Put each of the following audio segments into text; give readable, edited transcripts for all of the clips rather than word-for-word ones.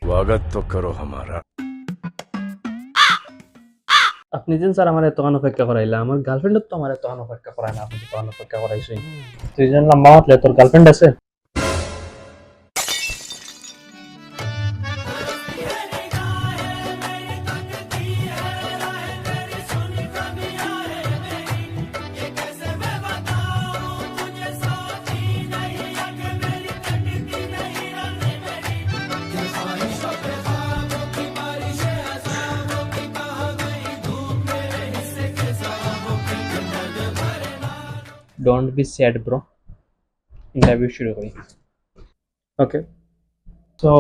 स्वागत तो करो हमारा। আপনি যেন স্যার আমার এতক্ষণ অপেক্ষা করাইলা, আমার গার্লফ্রেন্ড তো আমার এতক্ষণ অপেক্ষা করায় না, আপনি তখন অপেক্ষা করাইছেন। তুই যেন লম্বা মাতলে তোর গার্লফ্রেন্ড আছে? Don't be sad bro, interview শুরু করি। ওকে, তো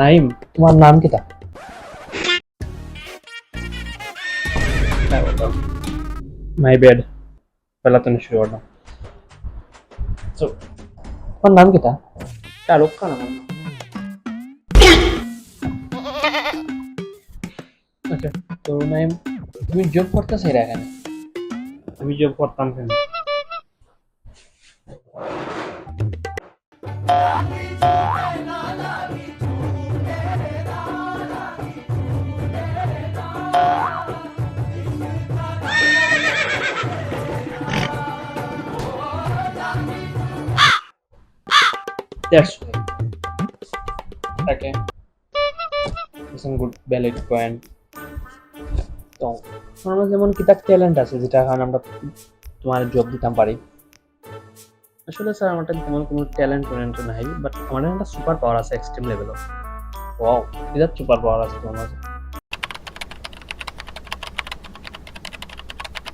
নাইম, তোমার নাম কি তা? মাই ব্যাড, পহলা তুমি শুরু করো। তো তোমার নাম কি তা? শাহরুখ খান আমার নাম। ওকে, তো নাইম, তুমি জব করতেছ এখানে? আমি জব করতাম কেন? That's right. Okay. It's a good valid point. তো আমার যেমন কি তার ট্যালেন্ট আছে যেটা কারণে আমরা তোমার জব দিতাম পারি। আসলে স্যার আমার তেমন কোনো ট্যালেন্ট নাই, বাট আমার একটা সুপার পাওয়ার আছে এক্সট্রিম লেভেল। ওয়াও, এটা সুপার পাওয়ার আছে তোমার কাছে?